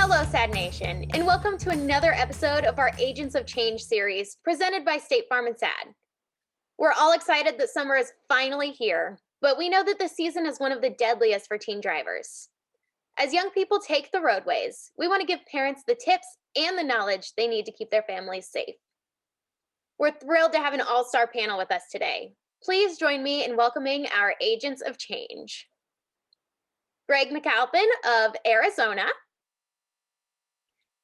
Hello, Sad Nation, and welcome to another episode of our Agents of Change series presented by State Farm and SAD. We're all excited that summer is finally here, but we know that this season is one of the deadliest for teen drivers. As young people take the roadways, we want to give parents the tips and the knowledge they need to keep their families safe. We're thrilled to have an all-star panel with us today. Please join me in welcoming our Agents of Change. Greg McAlpin of Arizona,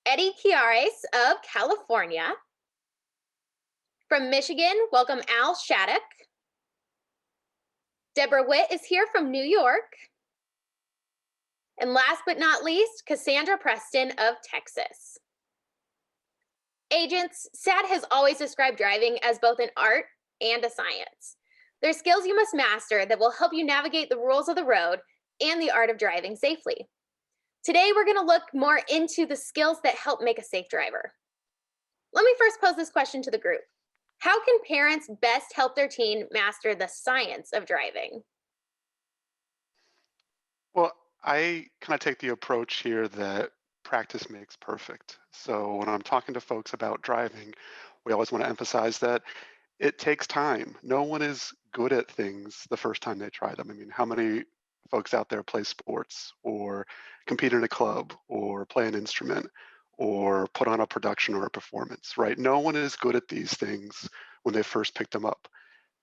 Eddie Chiares of California. From Michigan, welcome Al Shattuck. Deborah Witt is here from New York. And last but not least, Cassandra Preston of Texas. Agents, SAD has always described driving as both an art and a science. They're skills you must master that will help you navigate the rules of the road and the art of driving safely. Today, we're going to look more into the skills that help make a safe driver. Let me first pose this question to the group. How can parents best help their teen master the science of driving? Well, I kind of take the approach here that practice makes perfect. So when I'm talking to folks about driving, we always want to emphasize that it takes time. No one is good at things the first time they try them. I mean, how many folks out there play sports or compete in a club or play an instrument or put on a production or a performance, right? No one is good at these things when they first pick them up.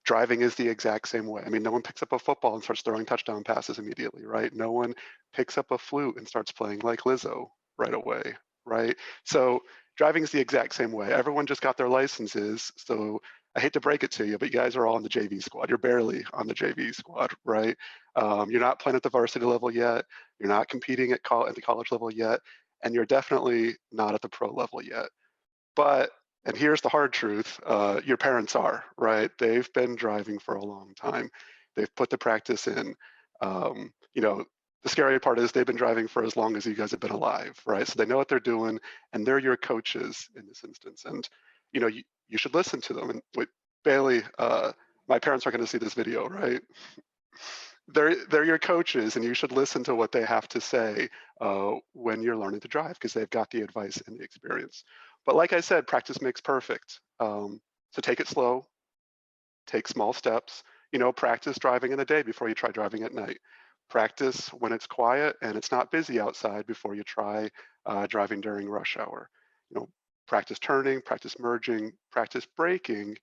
Driving is the exact same way. I mean, no one picks up a football and starts throwing touchdown passes immediately, right? No one picks up a flute and starts playing like Lizzo right away, right? So driving is the exact same way. Everyone just got their licenses. So I hate to break it to you, but you guys are all on the JV squad. You're barely on the JV squad, right? You're not playing at the varsity level yet. You're not competing at the college level yet. And you're definitely not at the pro level yet. But, and here's the hard truth, your parents are, right? They've been driving for a long time. They've put the practice in. You know, the scary part is they've been driving for as long as you guys have been alive, right? So they know what they're doing, and they're your coaches in this instance. And, you know, you should listen to them. And wait, Bailey, my parents are going to see this video, right? They're your coaches, and you should listen to what they have to say when you're learning to drive, because they've got the advice and the experience. But like I said, practice makes perfect. So take it slow, take small steps. You know, practice driving in the day before you try driving at night. Practice when it's quiet and it's not busy outside before you try driving during rush hour. You know, practice turning, practice merging, practice braking.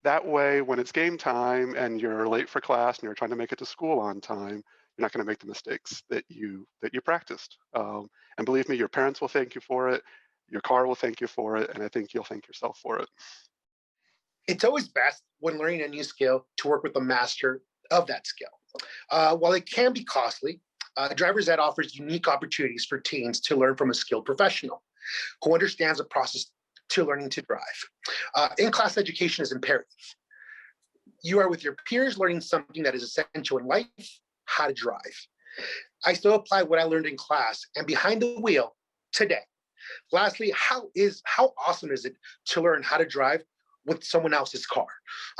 That way, when it's game time and you're late for class and you're trying to make it to school on time, you're not going to make the mistakes that you practiced. And believe me, your parents will thank you for it. Your car will thank you for it, and I think you'll thank yourself for it. It's always best when learning a new skill to work with the master of that skill. While it can be costly, Driver's Ed offers unique opportunities for teens to learn from a skilled professional who understands the process to learning to drive. In-class education is imperative. You are with your peers learning something that is essential in life, how to drive. I still apply what I learned in class and behind the wheel today. Lastly, how awesome is it to learn how to drive with someone else's car?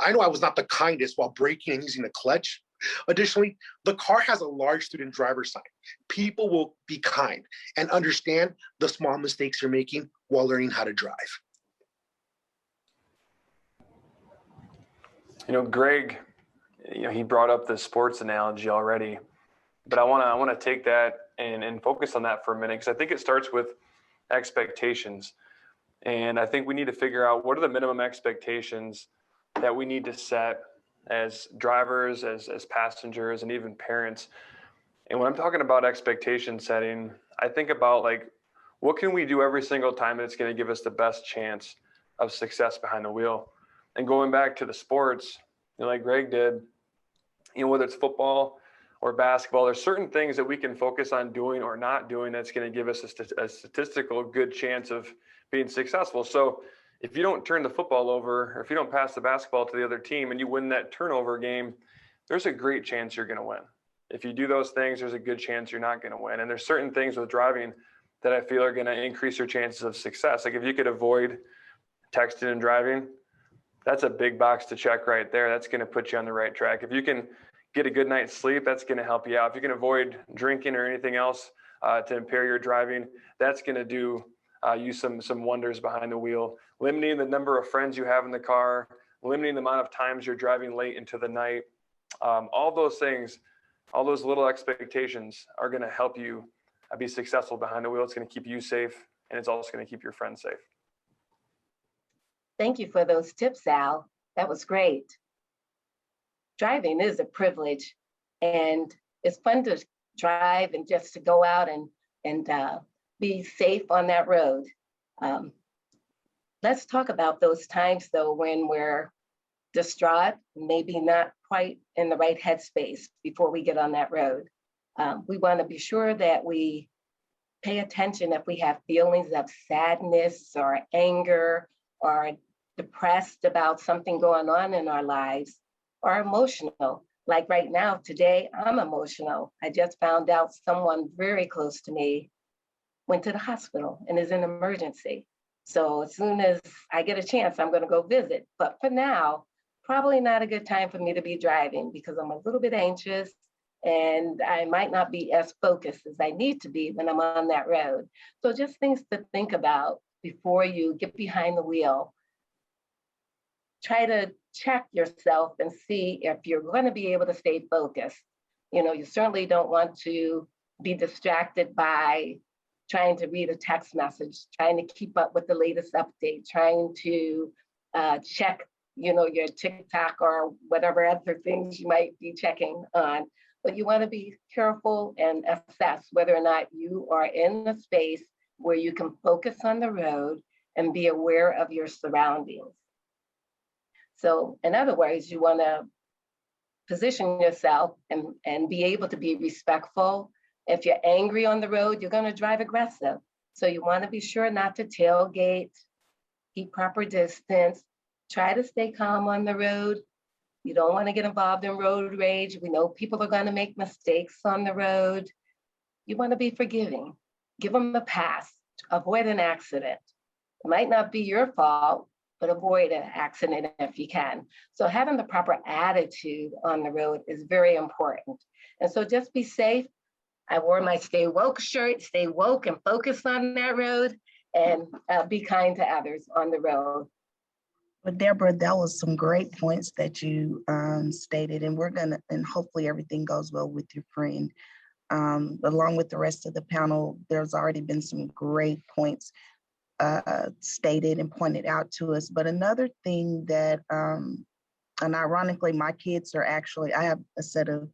I know I was not the kindest while braking and using the clutch. Additionally, the car has a large student driver sign. People will be kind and understand the small mistakes you're making while learning how to drive. You know, Greg, he brought up the sports analogy already, but I want to take that and focus on that for a minute, because I think it starts with expectations. And I think we need to figure out what are the minimum expectations that we need to set as drivers, as passengers, and even parents. And when I'm talking about expectation setting, I think about like, what can we do every single time that's going to give us the best chance of success behind the wheel? And going back to the sports, like Greg did, whether it's football or basketball, there's certain things that we can focus on doing or not doing that's going to give us a statistical good chance of being successful. So if you don't turn the football over, or if you don't pass the basketball to the other team and you win that turnover game, there's a great chance you're going to win. If you do those things, there's a good chance you're not going to win. And there's certain things with driving that I feel are going to increase your chances of success. Like if you could avoid texting and driving, that's a big box to check right there. That's going to put you on the right track. If you can get a good night's sleep, that's going to help you out. If you can avoid drinking or anything else to impair your driving, that's going to do you some wonders behind the wheel. Limiting the number of friends you have in the car, limiting the amount of times you're driving late into the night, all those things, all those little expectations are going to help you be successful behind the wheel. It's going to keep you safe, and it's also going to keep your friends safe. Thank you for those tips, Al. That was great. Driving is a privilege, and it's fun to drive and just to go out and be safe on that road. Let's talk about those times, though, when we're distraught, maybe not quite in the right headspace before we get on that road. We want to be sure that we pay attention if we have feelings of sadness or anger or depressed about something going on in our lives, or emotional. Like right now, today, I'm emotional. I just found out someone very close to me went to the hospital and is in emergency. So as soon as I get a chance, I'm going to go visit. But for now, probably not a good time for me to be driving because I'm a little bit anxious and I might not be as focused as I need to be when I'm on that road. So just things to think about before you get behind the wheel. Try to check yourself and see if you're going to be able to stay focused. You know, you certainly don't want to be distracted by trying to read a text message, trying to keep up with the latest update, trying to check, you know, your TikTok or whatever other things you might be checking on. But you want to be careful and assess whether or not you are in a space where you can focus on the road and be aware of your surroundings. So in other words, you want to position yourself and be able to be respectful. If you're angry on the road, you're going to drive aggressive. So you want to be sure not to tailgate, keep proper distance, try to stay calm on the road. You don't want to get involved in road rage. We know people are going to make mistakes on the road. You want to be forgiving. Give them a pass. Avoid an accident. It might not be your fault, but avoid an accident if you can. So having the proper attitude on the road is very important. And so just be safe. I wore my Stay Woke shirt, stay woke and focus on that road, and be kind to others on the road. Well, Deborah, that was some great points that you stated, and and hopefully everything goes well with your friend. Along with the rest of the panel, there's already been some great points stated and pointed out to us. But another thing that, and ironically, my kids are actually, I have a set of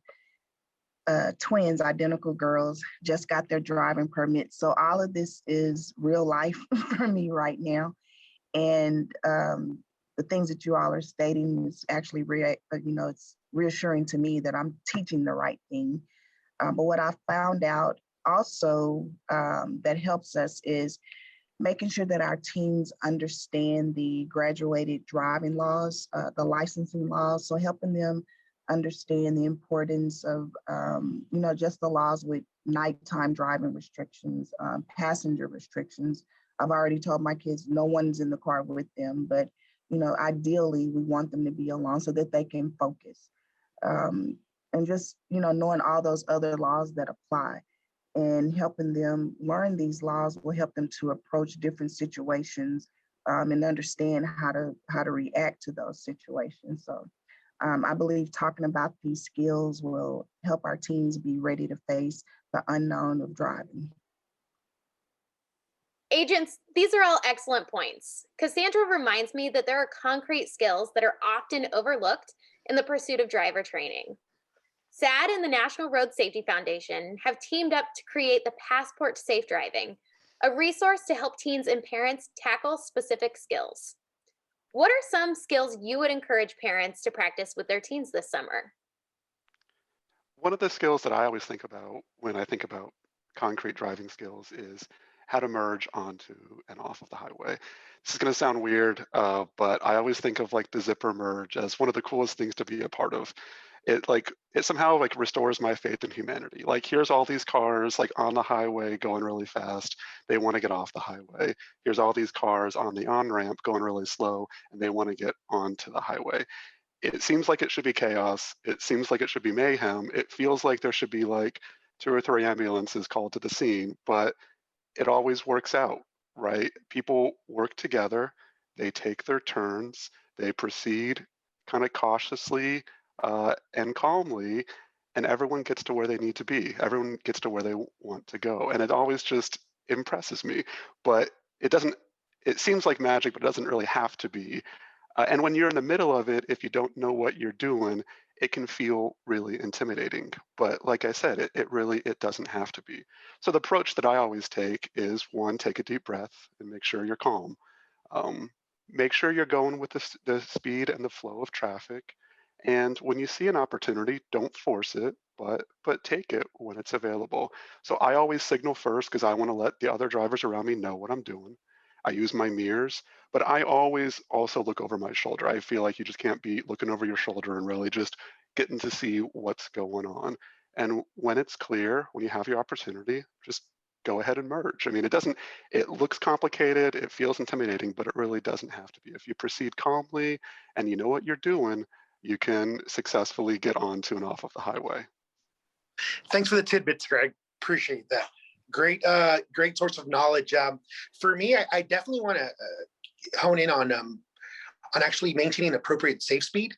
twins, identical girls, just got their driving permit. So all of this is real life for me right now. And the things that you all are stating is actually, it's reassuring to me that I'm teaching the right thing. But what I found out also that helps us is making sure that our teams understand the graduated driving laws, the licensing laws. So helping them understand the importance of, just the laws with nighttime driving restrictions, passenger restrictions. I've already told my kids no one's in the car with them, but, ideally we want them to be alone so that they can focus. And just, knowing all those other laws that apply and helping them learn these laws will help them to approach different situations and understand how to react to those situations. So I believe talking about these skills will help our teams be ready to face the unknown of driving. Agents, these are all excellent points. Cassandra reminds me that there are concrete skills that are often overlooked in the pursuit of driver training. SAD and the National Road Safety Foundation have teamed up to create the Passport to Safe Driving, a resource to help teens and parents tackle specific skills. What are some skills you would encourage parents to practice with their teens this summer? One of the skills that I always think about when I think about concrete driving skills is how to merge onto and off of the highway. This is going to sound weird, but I always think of like the zipper merge as one of the coolest things to be a part of. It somehow like restores my faith in humanity. Like, here's all these cars like on the highway going really fast. They want to get off the highway. Here's all these cars on the on-ramp going really slow, and they want to get onto the highway. It seems like it should be chaos. It seems like it should be mayhem. It feels like there should be like 2 or 3 ambulances called to the scene, but it always works out, right? People work together, they take their turns, they proceed kind of cautiously and calmly, and everyone gets to where they need to be. Everyone gets to where they want to go. And it always just impresses me. But it doesn't, it seems like magic, but it doesn't really have to be. And when you're in the middle of it, if you don't know what you're doing, it can feel really intimidating. But like I said, it really it doesn't have to be. So the approach that I always take is one, take a deep breath and make sure you're calm. Um, Make sure you're going with the speed and the flow of traffic. And when you see an opportunity, don't force it, but take it when it's available. So I always signal first because I want to let the other drivers around me know what I'm doing. I use my mirrors, but I always also look over my shoulder. I feel like you just can't be looking over your shoulder and really just getting to see what's going on. And when it's clear, when you have your opportunity, just go ahead and merge. I mean, it looks complicated, it feels intimidating, but it really doesn't have to be. If you proceed calmly and you know what you're doing, you can successfully get onto and off of the highway. Thanks for the tidbits, Greg. Appreciate that. Great source of knowledge. For me, I definitely want to hone in on actually maintaining appropriate safe speed.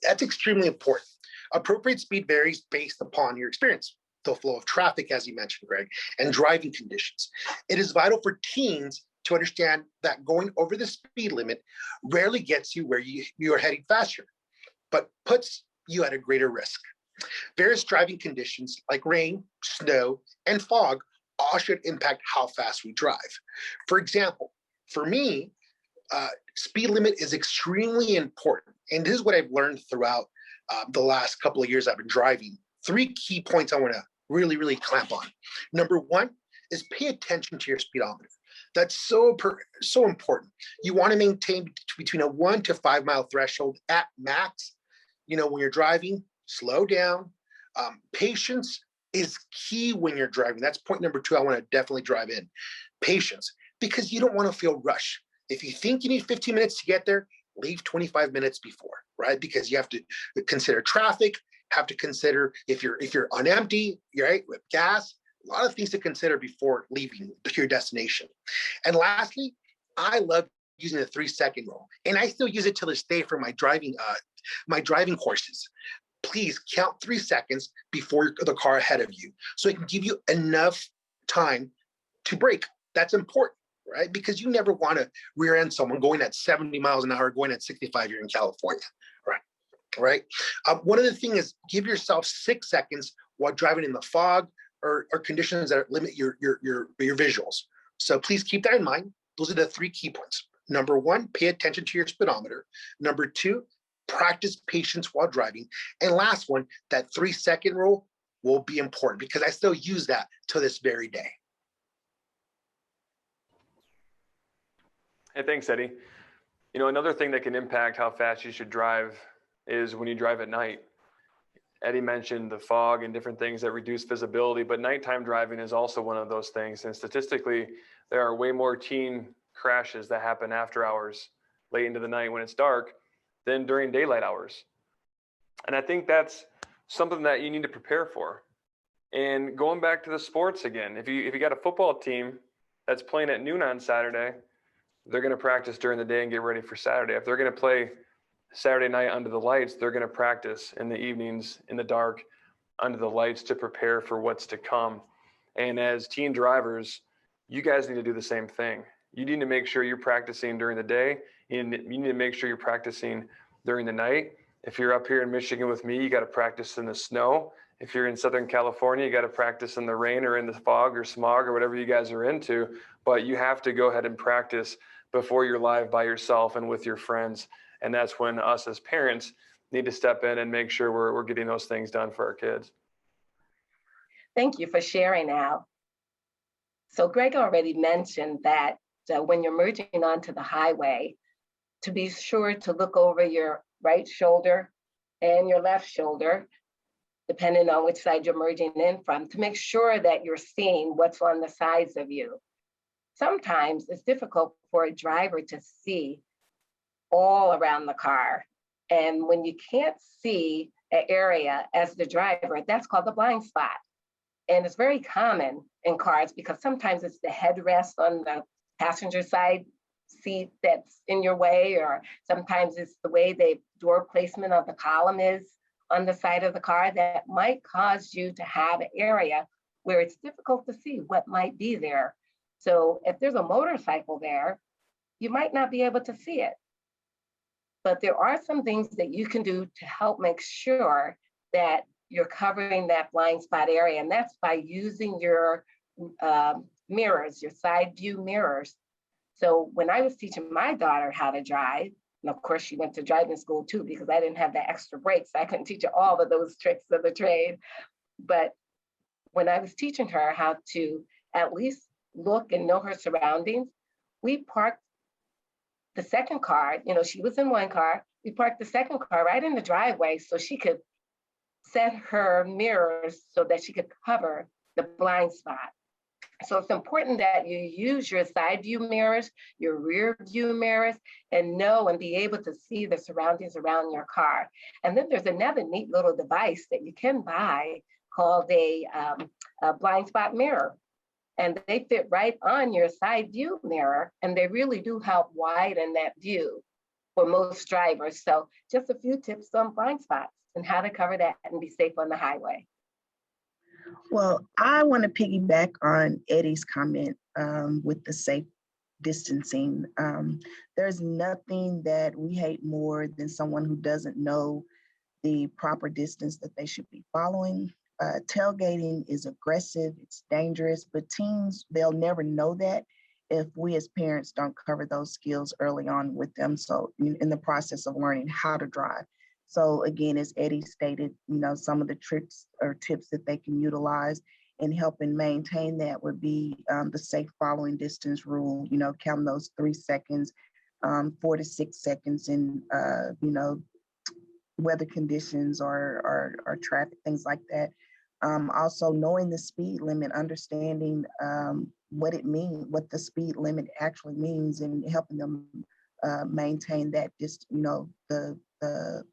That's extremely important. Appropriate speed varies based upon your experience, the flow of traffic, as you mentioned, Greg, and driving conditions. It is vital for teens to understand that going over the speed limit rarely gets you where you are heading faster, but puts you at a greater risk. Various driving conditions like rain, snow, and fog all should impact how fast we drive. For example, for me, speed limit is extremely important. And this is what I've learned throughout the last couple of years I've been driving. 3 key points I want to really, really clamp on. Number 1 is pay attention to your speedometer. That's so important. You want to maintain between a 1 to 5 mile threshold at max. When you're driving, slow down. Patience is key when you're driving. That's point number 2 I want to definitely drive in. Patience, because you don't want to feel rushed. If you think you need 15 minutes to get there, leave 25 minutes before, right? Because you have to consider traffic, have to consider if you're on empty, right, with gas, a lot of things to consider before leaving your destination. And lastly, I love using the 3-second rule, and I still use it to this day for my driving courses. Please count 3 seconds before the car ahead of you, so it can give you enough time to brake. That's important, right? Because you never want to rear end someone going at 70 miles an hour, going at 65 here in California, right? One of the things is give yourself 6 seconds while driving in the fog or conditions that limit your visuals. So please keep that in mind. Those are the 3 key points. Number 1, pay attention to your speedometer. Number 2, practice patience while driving. And last one, that 3-second rule will be important because I still use that to this very day. Hey, thanks, Eddie. Another thing that can impact how fast you should drive is when you drive at night. Eddie mentioned the fog and different things that reduce visibility, but nighttime driving is also one of those things. And statistically, there are way more teen crashes that happen after hours, late into the night when it's dark, than during daylight hours. And I think that's something that you need to prepare for. And going back to the sports again, if you got a football team that's playing at noon on Saturday, they're going to practice during the day and get ready for Saturday. If they're going to play Saturday night under the lights, they're going to practice in the evenings in the dark under the lights to prepare for what's to come. And as teen drivers, you guys need to do the same thing. You need to make sure you're practicing during the day. You need to make sure you're practicing during the night. If you're up here in Michigan with me, you got to practice in the snow. If you're in Southern California, you got to practice in the rain or in the fog or smog or whatever you guys are into. But you have to go ahead and practice before you're live by yourself and with your friends. And that's when us as parents need to step in and make sure we're getting those things done for our kids. Thank you for sharing, Al. So Greg already mentioned that when you're merging onto the highway, to be sure to look over your right shoulder and your left shoulder, depending on which side you're merging in from, to make sure that you're seeing what's on the sides of you. Sometimes it's difficult for a driver to see all around the car. And when you can't see an area as the driver, that's called the blind spot. And it's very common in cars because sometimes it's the headrest on the passenger side seat that's in your way, or sometimes it's the way the door placement of the column is on the side of the car that might cause you to have an area where it's difficult to see what might be there. So if there's a motorcycle there, you might not be able to see it. But there are some things that you can do to help make sure that you're covering that blind spot area. And that's by using your mirrors, your side view mirrors. So when I was teaching my daughter how to drive, and of course she went to driving school too, because I didn't have the extra brakes. I couldn't teach her all of those tricks of the trade. But when I was teaching her how to at least look and know her surroundings, we parked the second car, she was in one car, we parked the second car right in the driveway so she could set her mirrors so that she could cover the blind spot. So it's important that you use your side view mirrors, your rear view mirrors, and know and be able to see the surroundings around your car. And then there's another neat little device that you can buy called a blind spot mirror. And they fit right on your side view mirror, and they really do help widen that view for most drivers. So just a few tips on blind spots and how to cover that and be safe on the highway. Well, I want to piggyback on Eddie's comment with the safe distancing. There's nothing that we hate more than someone who doesn't know the proper distance that they should be following. Tailgating is aggressive, it's dangerous, but teens, they'll never know that if we as parents don't cover those skills early on with them. So in the process of learning how to drive. So again, as Eddie stated, some of the tricks or tips that they can utilize in helping maintain that would be the safe following distance rule, counting those 3 seconds, 4 to 6 seconds in, weather conditions or traffic, things like that. Also knowing the speed limit, understanding what it means, what the speed limit actually means, and helping them maintain that, the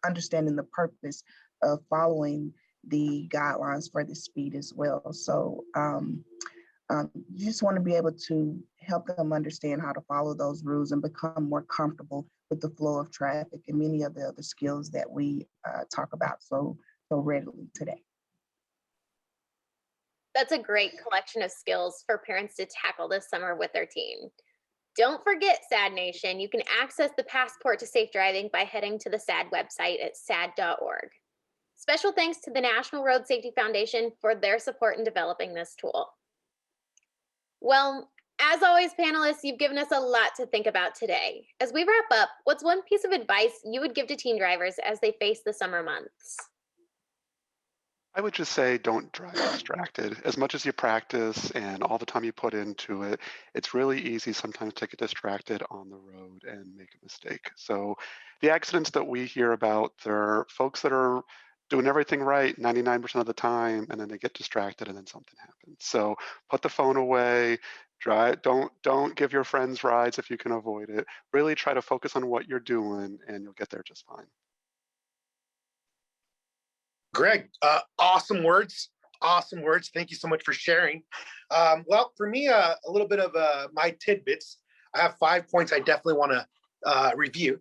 understanding the purpose of following the guidelines for the speed as well. So you just want to be able to help them understand how to follow those rules and become more comfortable with the flow of traffic and many of the other skills that we talk about so readily today. That's a great collection of skills for parents to tackle this summer with their teen. Don't forget, SAD Nation, you can access the Passport to Safe Driving by heading to the SAD website at sad.org. Special thanks to the National Road Safety Foundation for their support in developing this tool. Well, as always, panelists, you've given us a lot to think about today. As we wrap up, what's one piece of advice you would give to teen drivers as they face the summer months? I would just say don't drive distracted. As much as you practice and all the time you put into it, it's really easy sometimes to get distracted on the road and make a mistake. So the accidents that we hear about, they're folks that are doing everything right 99% of the time, and then they get distracted and then something happens. So put the phone away, drive, don't give your friends rides if you can avoid it. Really try to focus on what you're doing and you'll get there just fine. Greg, awesome words. Awesome words. Thank you so much for sharing. Well, for me, a little bit of my tidbits. I have 5 points I definitely want to review.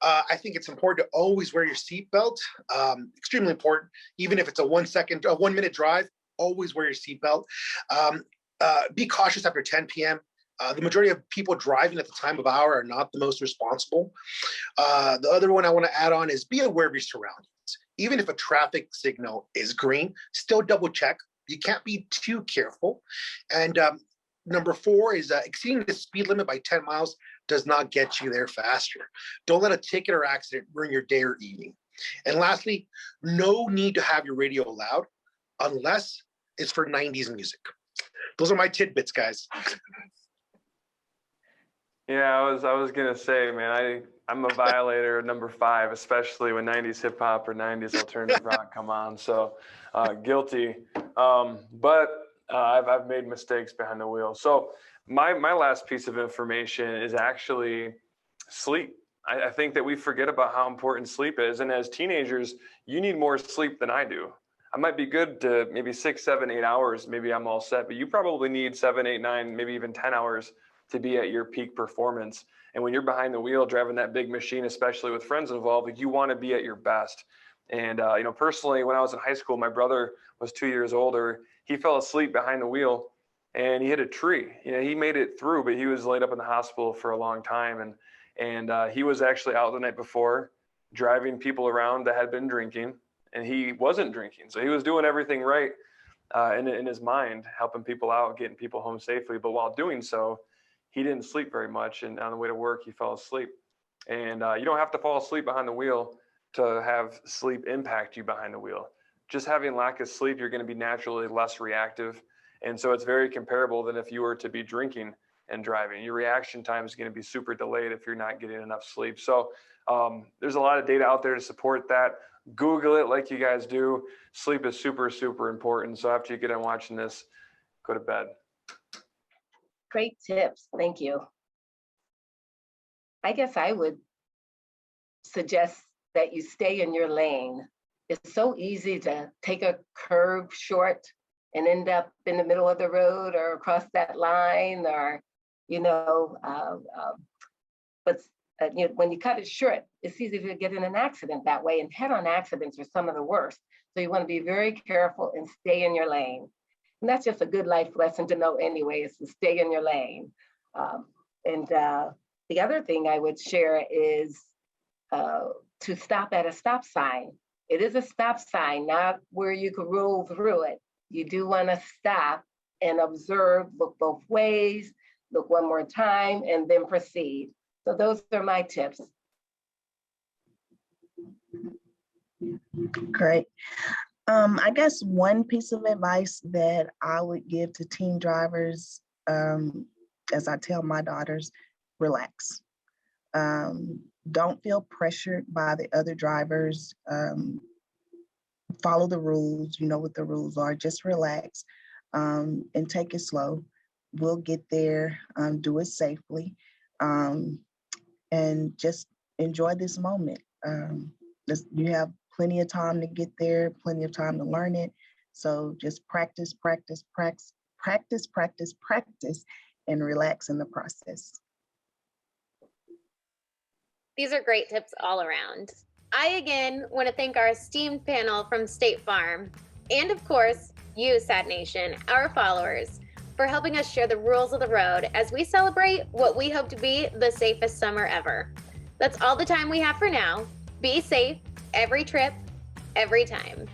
I think it's important to always wear your seatbelt. Extremely important. Even if it's a 1 minute drive, always wear your seatbelt. Be cautious after 10 p.m. The majority of people driving at the time of hour are not the most responsible. The other one I want to add on is be aware of your surroundings. Even if a traffic signal is green, still double check. You can't be too careful. And number 4 is exceeding the speed limit by 10 miles does not get you there faster. Don't let a ticket or accident ruin your day or evening. And lastly, no need to have your radio loud unless it's for 90s music. Those are my tidbits, guys. Yeah, I was gonna say, man, I'm a violator of number 5, especially when 90s hip hop or 90s alternative rock come on. So guilty. But I've made mistakes behind the wheel. So my last piece of information is actually sleep. I think that we forget about how important sleep is. And as teenagers, you need more sleep than I do. I might be good to maybe 6, 7, 8 hours. Maybe I'm all set, but you probably need 7, 8, 9, maybe even 10 hours to be at your peak performance. And when you're behind the wheel driving that big machine, especially with friends involved, like, you want to be at your best. And personally, when I was in high school, my brother was 2 years older. He fell asleep behind the wheel and he hit a tree. He made it through, but he was laid up in the hospital for a long time. And he was actually out the night before driving people around that had been drinking, and he wasn't drinking. So he was doing everything right in his mind, helping people out, getting people home safely. But while doing so, he didn't sleep very much. And on the way to work, he fell asleep. And you don't have to fall asleep behind the wheel to have sleep impact you behind the wheel. Just having lack of sleep, you're going to be naturally less reactive. And so it's very comparable than if you were to be drinking and driving. Your reaction time is going to be super delayed if you're not getting enough sleep. So there's a lot of data out there to support that. Google it like you guys do. Sleep is super, super important. So after you get done watching this, go to bed. Great tips. Thank you. I guess I would suggest that you stay in your lane. It's so easy to take a curve short and end up in the middle of the road or across that line, or, but when you cut it short, it's easy to get in an accident that way, and head-on accidents are some of the worst. So you want to be very careful and stay in your lane. And that's just a good life lesson to know anyway, is to stay in your lane. The other thing I would share is to stop at a stop sign. It is a stop sign, not where you could roll through it. You do want to stop and observe, look both ways, look one more time, and then proceed. So those are my tips. Great. I guess one piece of advice that I would give to teen drivers, as I tell my daughters, relax. Don't feel pressured by the other drivers. Follow the rules. You know what the rules are. Just relax and take it slow. We'll get there. Do it safely, and just enjoy this moment. You have plenty of time to get there, plenty of time to learn it. So just practice, practice, practice, practice, practice, practice, and relax in the process. These are great tips all around. I again want to thank our esteemed panel from State Farm, and of course, you, Sad Nation, our followers, for helping us share the rules of the road as we celebrate what we hope to be the safest summer ever. That's all the time we have for now. Be safe every trip, every time.